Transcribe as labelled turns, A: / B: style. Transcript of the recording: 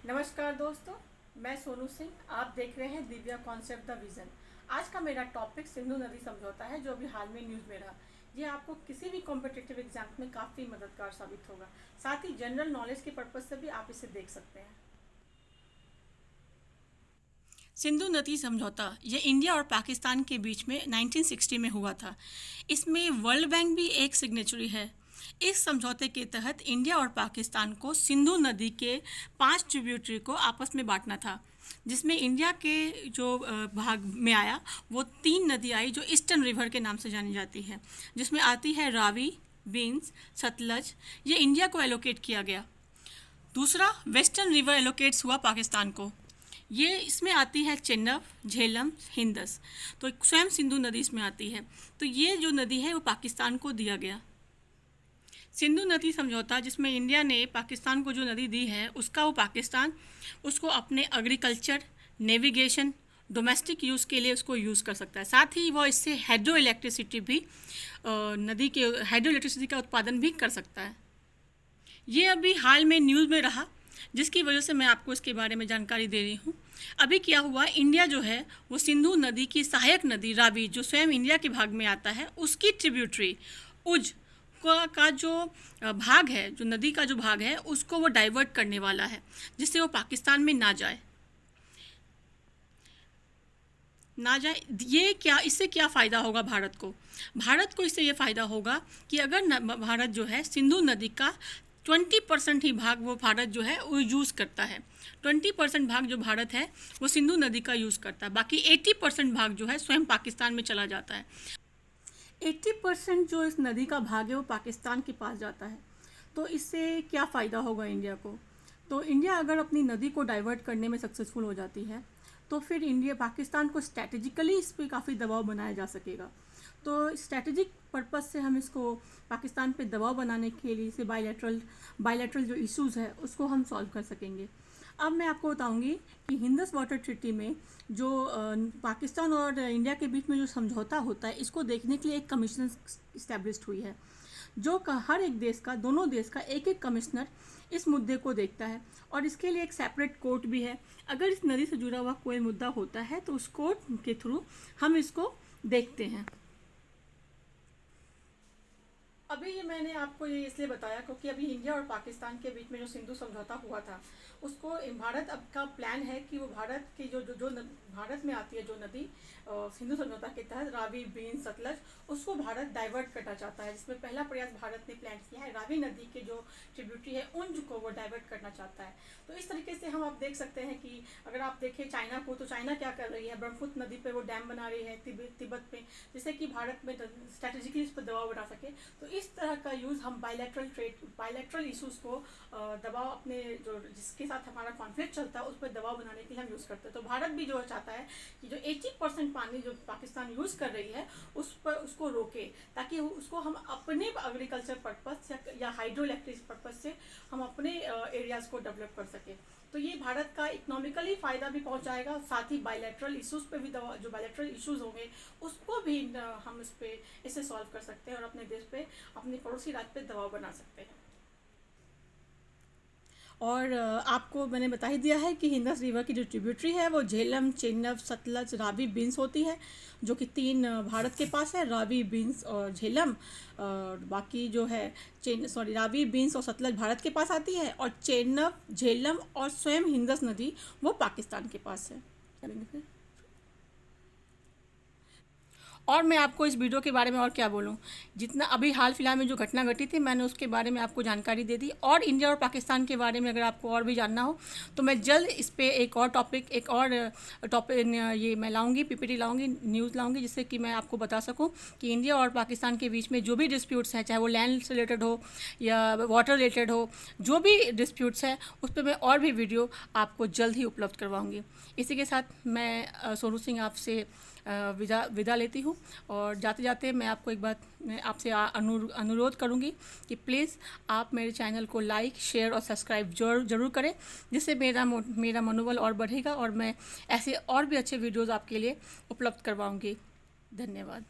A: नमस्कार दोस्तों, मैं सोनू सिंह। आप देख रहे हैं दिव्या कॉन्सेप्ट द विज़न। आज का मेरा टॉपिक सिंधु नदी समझौता है, जो अभी हाल में न्यूज़ में रहा। ये आपको किसी भी कॉम्पिटिटिव एग्जाम में काफ़ी मददगार साबित होगा। साथ ही जनरल नॉलेज के पर्पज़ से भी आप इसे देख सकते हैं। सिंधु नदी समझौता ये इंडिया और पाकिस्तान के बीच में 1960 में हुआ था। इसमें वर्ल्ड बैंक भी एक सिग्नेचरी है। इस समझौते के तहत इंडिया और पाकिस्तान को सिंधु नदी के 5 ट्रिब्यूटरी को आपस में बांटना था, जिसमें इंडिया के जो भाग में आया वो 3 नदी आई जो ईस्टर्न रिवर के नाम से जानी जाती है, जिसमें आती है रावी, बीन्स, सतलज। ये इंडिया को एलोकेट किया गया। दूसरा वेस्टर्न रिवर एलोकेट्स हुआ पाकिस्तान को। ये इसमें आती है चेनाब, झेलम, हिंदस। तो स्वयं सिंधु नदी इसमें आती है। तो ये जो नदी है वो पाकिस्तान को दिया गया। सिंधु नदी समझौता जिसमें इंडिया ने पाकिस्तान को जो नदी दी है उसका वो पाकिस्तान उसको अपने एग्रीकल्चर, नेविगेशन, डोमेस्टिक यूज़ के लिए उसको यूज़ कर सकता है। साथ ही वो इससे हाइड्रो इलेक्ट्रिसिटी भी नदी के हाइड्रो इलेक्ट्रिसिटी का उत्पादन भी कर सकता है। ये अभी हाल में न्यूज़ में रहा, जिसकी वजह से मैं आपको इसके बारे में जानकारी दे रही हूँ। अभी क्या हुआ, इंडिया जो है वो सिंधु नदी की सहायक नदी रावी, जो स्वयं इंडिया के भाग में आता है, उसकी ट्रिब्यूटरी उज का जो भाग है, जो नदी का जो भाग है, उसको वो डाइवर्ट करने वाला है, जिससे वो पाकिस्तान में ना जाए। ये क्या, इससे क्या फ़ायदा होगा भारत को? भारत को इससे ये फ़ायदा होगा कि अगर भारत जो है सिंधु नदी का 20% ही भाग वो भारत जो है वो यूज़ करता है। 20% भाग जो भारत है वो सिंधु नदी का यूज़ करता है। बाकी 80% भाग जो है स्वयं पाकिस्तान में चला जाता है। 80% जो इस नदी का भाग है वो पाकिस्तान के पास जाता है। तो इससे क्या फ़ायदा होगा इंडिया को? तो इंडिया अगर अपनी नदी को डाइवर्ट करने में सक्सेसफुल हो जाती है तो फिर इंडिया पाकिस्तान को स्ट्रैटेजिकली इस पर काफ़ी दबाव बनाया जा सकेगा। तो स्ट्रैटेजिक पर्पस से हम इसको पाकिस्तान पे दबाव बनाने के लिए इसे बायलैटरल जो इश्यूज़ है उसको हम सॉल्व कर सकेंगे। अब मैं आपको बताऊंगी कि हिंदस वाटर ट्रीटी में जो पाकिस्तान और इंडिया के बीच में जो समझौता होता है, इसको देखने के लिए एक कमीशन इस्टेब्लिश्ड हुई है, जो हर एक देश का, दोनों देश का एक एक कमिश्नर इस मुद्दे को देखता है। और इसके लिए एक सेपरेट कोर्ट भी है। अगर इस नदी से जुड़ा हुआ कोई मुद्दा होता है तो उस कोर्ट के थ्रू हम इसको देखते हैं। अभी ये मैंने आपको ये इसलिए बताया क्योंकि अभी इंडिया और पाकिस्तान के बीच में जो सिंधु समझौता हुआ था, उसको भारत अब का प्लान है कि वो भारत की जो भारत में आती है जो नदी सिंधु समझौता के तहत रावी, बीन, सतलज, उसको भारत डाइवर्ट करना चाहता है। जिसमें पहला प्रयास भारत ने प्लान किया है, रावी नदी के जो ट्रिब्यूटरी है उन को वो डाइवर्ट करना चाहता है। तो इस तरीके से हम आप देख सकते हैं कि अगर आप देखें चाइना को, तो चाइना क्या कर रही है, ब्रह्मपुत्र नदी पर वो डैम बना रही है तिब्बत में, जिससे कि भारत में स्ट्रेटेजिकली इस पर दबाव बना सके। तो इस तरह का यूज़ हम बायलैटरल इशूज़ को दबाव अपने जो जिसके साथ हमारा कॉन्फ्लिक्ट चलता है उस पर दबाव बनाने के लिए हम यूज़ करते हैं। तो भारत भी जो चाहता है कि जो 80% पानी जो पाकिस्तान यूज़ कर रही है उस पर उसको रोके, ताकि उसको हम अपने एग्रीकल्चर पर्पस या हाइड्रो इलेक्ट्रिक पर्पस से हम अपने एरियाज़ को डेवलप कर सके। तो ये भारत का इकोनॉमिकली फ़ायदा भी पहुंचाएगा, साथ ही बायलैटरल इश्यूज़ पे भी जो बायलैटरल इश्यूज़ होंगे उसको भी हम इसे सॉल्व कर सकते हैं और अपने देश पे, अपने पड़ोसी राज्य पे दबाव बना सकते हैं। और आपको मैंने बता ही दिया है कि हिंदस रिवर की जो ट्रिब्यूटरी है वो झेलम, चेनाब, सतलज, रावी, बीन्स होती है, जो कि 3 भारत के पास है, रावी, बीन्स और झेलम। और बाकी जो है रावी, बीन्स और सतलज भारत के पास आती है, और चेनाब, झेलम और स्वयं हिंदस नदी वो पाकिस्तान के पास है। और मैं आपको इस वीडियो के बारे में और क्या बोलूं, जितना अभी हाल फिलहाल में जो घटना घटी थी मैंने उसके बारे में आपको जानकारी दे दी। और इंडिया और पाकिस्तान के बारे में अगर आपको और भी जानना हो तो मैं जल्द इस पर एक और टॉपिक ये मैं लाऊंगी, पीपीटी लाऊंगी, न्यूज़ लाऊंगी, जिससे कि मैं आपको बता सकूँ कि इंडिया और पाकिस्तान के बीच में जो भी डिस्प्यूट्स हैं, चाहे वो लैंड से रिलेटेड हो या वाटर रिलेटेड हो, जो भी डिस्प्यूट्स है उस पर मैं और भी वीडियो आपको जल्द ही उपलब्ध करवाऊँगी। इसी के साथ मैं सोनू सिंह आपसे विदा लेती हूँ। और जाते जाते मैं आपको एक बात मैं आपसे अनुरोध करूँगी कि प्लीज़ आप मेरे चैनल को लाइक, शेयर और सब्सक्राइब ज़रूर करें, जिससे मेरा मनोबल और बढ़ेगा और मैं ऐसे और भी अच्छे वीडियोज़ आपके लिए उपलब्ध करवाऊँगी। धन्यवाद।